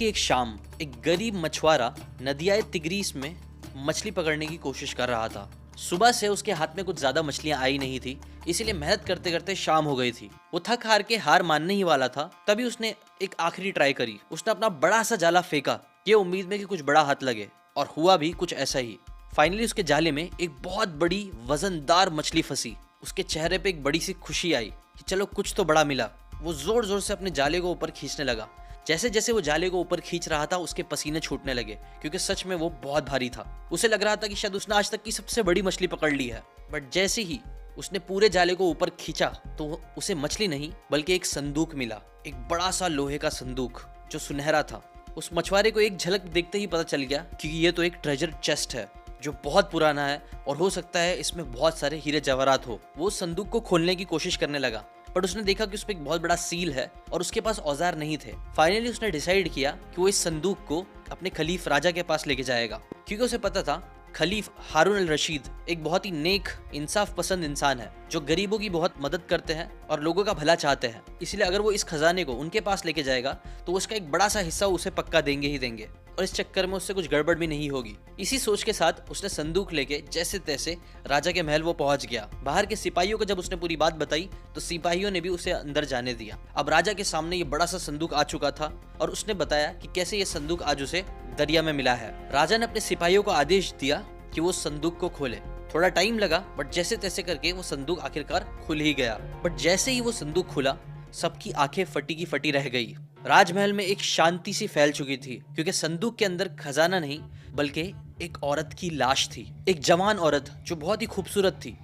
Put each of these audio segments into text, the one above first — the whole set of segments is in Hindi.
की एक शाम एक गरीब मछुआरा नदियाए तिग्रीस में मछली पकड़ने की कोशिश कर रहा था। सुबह से उसके हाथ में कुछ ज्यादा मछलियां आई नहीं थी, इसीलिए मेहनत करते करते शाम हो गई थी। वो थक हार के हार मानने ही वाला था, तभी उसने एक आखिरी ट्राई करी। उसने अपना बड़ा सा जाला फेंका, ये उम्मीद में कि कुछ बड़ा हाथ लगे, और हुआ भी कुछ ऐसा ही। फाइनली उसके जाले में एक बहुत बड़ी वजनदार मछली फंसी। उसके चेहरे पे एक बड़ी सी खुशी आई कि चलो कुछ तो बड़ा मिला। वो जोर जोर से अपने जाले को ऊपर खींचने लगा। जैसे जैसे वो जाले को ऊपर खींच रहा था, उसके पसीने छूटने लगे, क्योंकि सच में वो बहुत भारी था। उसे लग रहा था कि शायद उसने आज तक की सबसे बड़ी मछली पकड़ ली है। बट जैसे ही उसने पूरे जाले को ऊपर खींचा तो उसे मछली नहीं बल्कि एक संदूक मिला। एक बड़ा सा लोहे का संदूक जो सुनहरा था। उस मछुआरे को एक झलक देखते ही पता चल गया कि ये तो एक ट्रेजर चेस्ट है जो बहुत पुराना है और हो सकता है इसमें बहुत सारे हीरे जवाहरात हो। वो संदूक को खोलने की कोशिश करने लगा, बट उसने देखा कि उस पर एक बहुत बड़ा सील है और उसके पास औजार नहीं थे। फाइनली उसने डिसाइड किया कि वो इस संदूक को अपने खलीफ राजा के पास लेके जाएगा, क्योंकि उसे पता था खलीफ हारून अल रशीद एक बहुत ही नेक इंसाफ पसंद इंसान है जो गरीबों की बहुत मदद करते हैं और लोगों का भला चाहते हैं। इसलिए अगर वो इस खजाने को उनके पास लेके जाएगा तो उसका एक बड़ा सा हिस्सा उसे पक्का देंगे ही देंगे, और इस चक्कर में उससे कुछ गड़बड़ भी नहीं होगी। इसी सोच के साथ उसने संदूक लेके जैसे तैसे राजा के महल वो पहुंच गया। बाहर के सिपाहियों को जब उसने पूरी बात बताई तो सिपाहियों ने भी उसे अंदर जाने दिया। अब राजा के सामने ये बड़ा सा संदूक आ चुका था और उसने बताया कि कैसे ये संदूक आज उसे दरिया में मिला है। राजा ने अपने सिपाहियों को आदेश दिया कि वो संदूक को खोले। थोड़ा टाइम लगा, बट जैसे तैसे करके वो संदूक आखिरकार खुल ही गया। बट जैसे ही वो संदूक खुला, सबकी आंखें फटी की फटी रह गई। राजमहल में एक शांति सी फैल चुकी थी, क्योंकि संदूक के अंदर खजाना नहीं बल्कि एक औरत की लाश थी। एक जवान औरत जो बहुत ही खूबसूरत थी।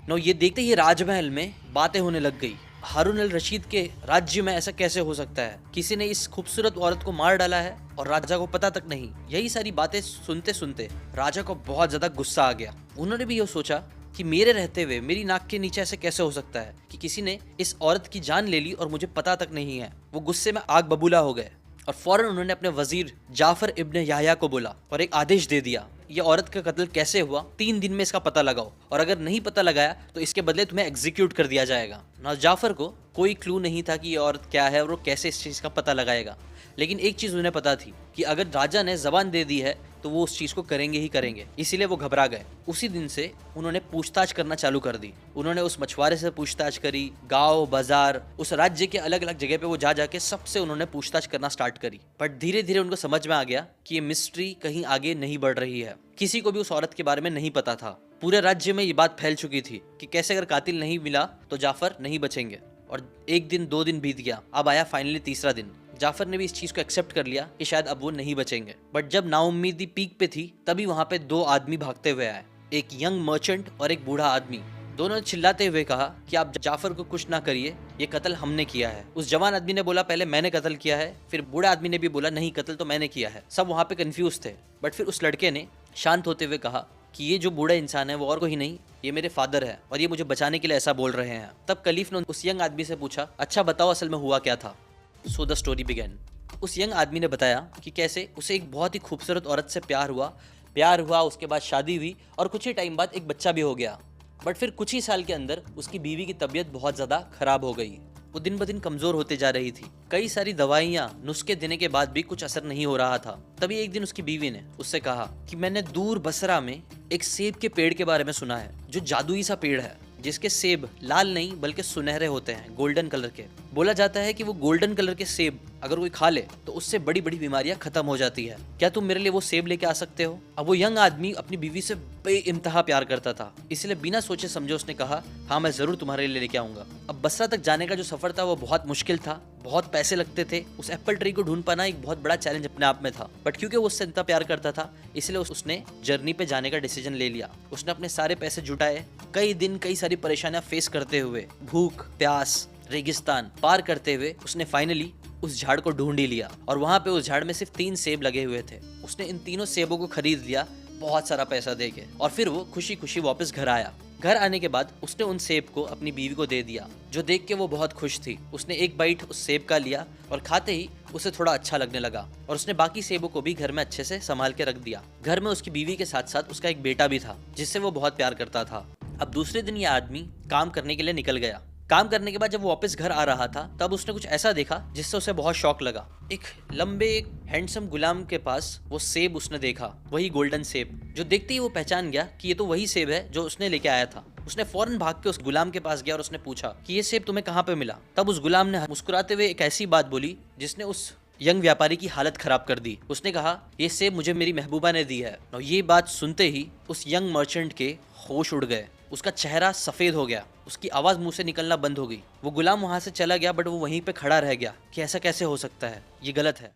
नो ये देखते ही राजमहल में बातें होने लग गई। हारून अल रशीद के राज्य में ऐसा कैसे हो सकता है? किसी ने इस खूबसूरत औरत को मार डाला है और राजा को पता तक नहीं। यही सारी बातें सुनते सुनते राजा को बहुत ज्यादा गुस्सा आ गया। उन्होंने भी ये सोचा कि मेरे रहते हुए मेरी नाक के नीचे ऐसे कैसे हो सकता है कि किसी ने इस औरत की जान ले ली और मुझे पता तक नहीं है। वो गुस्से में आग बबूला हो गए और फौरन उन्होंने अपने वजीर जाफर इब्न याह्या को बोला और एक आदेश दे दिया, ये औरत का कत्ल कैसे हुआ 3 दिन में इसका पता लगाओ, और अगर नहीं पता लगाया तो इसके बदले तुम्हें एग्जीक्यूट कर दिया जाएगा। ना जाफर को कोई क्लू नहीं था कि ये औरत क्या है और वो कैसे इस चीज़ का पता लगाएगा, लेकिन एक चीज़ उन्हें पता थी कि अगर राजा ने जबान दे दी है तो वो उस चीज़ को करेंगे ही करेंगे। इसीलिए वो घबरा गए। उसी दिन से उन्होंने पूछताछ करना चालू कर दी। उन्होंने उस मछुआरे से पूछताछ करी, गांव बाजार उस राज्य के अलग अलग जगह पे वो जा जाके सबसे उन्होंने पूछताछ करना स्टार्ट करी। बट धीरे धीरे उनको समझ में आ गया कि ये मिस्ट्री कहीं आगे नहीं बढ़ रही है। किसी को भी उस औरत के बारे में नहीं पता था। पूरे राज्य में ये बात फैल चुकी थी कि कैसे अगर कातिल नहीं मिला तो जाफर नहीं बचेंगे। और 1 दिन 2 दिन बीत गया, अब आया फाइनली तीसरा दिन। जाफर ने भी इस चीज को एक्सेप्ट कर लिया कि शायद अब वो नहीं बचेंगे। बट जब नाउम्मीदी पीक पे थी तभी वहां पे 2 आदमी भागते हुए आए, एक यंग मर्चेंट और एक बूढ़ा आदमी। दोनों ने चिल्लाते हुए कहा कि आप जाफर को कुछ ना करिए, ये कत्ल हमने किया है। उस जवान आदमी ने बोला पहले मैंने कत्ल किया है, फिर बूढ़ा आदमी ने भी बोला नहीं कत्ल तो मैंने किया है। सब वहां पे कंफ्यूज थे। बट फिर उस लड़के ने शांत होते हुए कहा कि ये जो बूढ़ा इंसान है वो और कोई नहीं, ये मेरे फादर है और ये मुझे बचाने के लिए ऐसा बोल रहे हैं। तब कलीफ ने उस यंग आदमी से पूछा, अच्छा बताओ असल में हुआ क्या था। So the story begin. उस यंग आदमी ने बताया कि कैसे उसे एक बहुत ही खूबसूरत औरत से प्यार हुआ, उसके बाद शादी हुई और कुछ ही टाइम बाद एक बच्चा भी हो गया। बट फिर कुछ ही साल के अंदर उसकी बीवी की तबीयत बहुत ज़्यादा खराब हो गई। वो दिन ब दिन कमज़ोर होते जा रही थी। कई सारी दवाइयाँ नुस्खे देने के बाद भी कुछ असर नहीं हो रहा था। तभी एक दिन उसकी बीवी ने उससे कहा कि मैंने दूर बसरा में एक सेब के पेड़ के बारे में सुना है, जो जादुई सा पेड़ है, जिसके सेब लाल नहीं बल्कि सुनहरे होते हैं, गोल्डन कलर के। बोला जाता है कि वो गोल्डन कलर के सेब अगर कोई खा ले तो उससे बड़ी बड़ी बीमारियां खत्म हो जाती है। क्या तुम मेरे लिए वो सेब लेके आ सकते हो? अब वो यंग आदमी अपनी बीवी से बेइंतहा प्यार करता था, इसलिए बिना सोचे समझे उसने कहा हाँ मैं जरूर तुम्हारे लिए लेके आऊंगा। अब बसरा तक जाने का जो सफर था वो बहुत मुश्किल था, बहुत पैसे लगते थे। उस एप्पल ट्री को ढूंढ पाना एक बहुत बड़ा चैलेंज अपने आप में था। बट क्योंकि वो उससे इतना प्यार करता था इसलिए उसने जर्नी पे जाने का डिसीजन ले लिया। उसने अपने सारे पैसे जुटाए, कई दिन कई सारी परेशानियां फेस करते हुए, भूख प्यास रेगिस्तान पार करते हुए उसने फाइनली उस झाड़ को ढूंढ ही लिया। और वहां पे उस झाड़ में सिर्फ 3 सेब लगे हुए थे। उसने इन तीनों सेबों को खरीद लिया बहुत सारा पैसा देके, और फिर वो खुशी खुशी वापस घर आया। घर आने के बाद उसने उन सेब को अपनी बीवी को दे दिया, जो देख के वो बहुत खुश थी। उसने एक बाइट उस सेब का लिया और खाते ही उसे थोड़ा अच्छा लगने लगा, और उसने बाकी सेबों को भी घर में अच्छे से संभाल के रख दिया। घर में उसकी बीवी के साथ साथ उसका एक बेटा भी था जिससे वो बहुत प्यार करता था। अब दूसरे दिन ये आदमी काम करने के लिए निकल गया। काम करने के बाद जब वो वापस घर आ रहा था तब उसने कुछ ऐसा देखा जिससे उसे बहुत शौक लगा। एक लंबे हैंडसम गुलाम के पास वो सेब उसने देखा, वही गोल्डन सेब, जो देखते ही वो पहचान गया कि ये तो वही सेब है जो उसने लेके आया था। उसने फौरन भाग के उस गुलाम के पास गया और उसने पूछा कि ये सेब तुम्हें कहाँ पे मिला। तब उस गुलाम ने मुस्कुराते हुए एक ऐसी बात बोली जिसने उस यंग व्यापारी की हालत खराब कर दी। उसने कहा, ये सेब मुझे मेरी महबूबा ने दी है। और ये बात सुनते ही उस यंग मर्चेंट के होश उड़ गए, उसका चेहरा सफेद हो गया, उसकी आवाज मुंह से निकलना बंद हो गई। वो गुलाम वहां से चला गया बट वो वहीं पे खड़ा रह गया कि ऐसा कैसे हो सकता है, ये गलत है।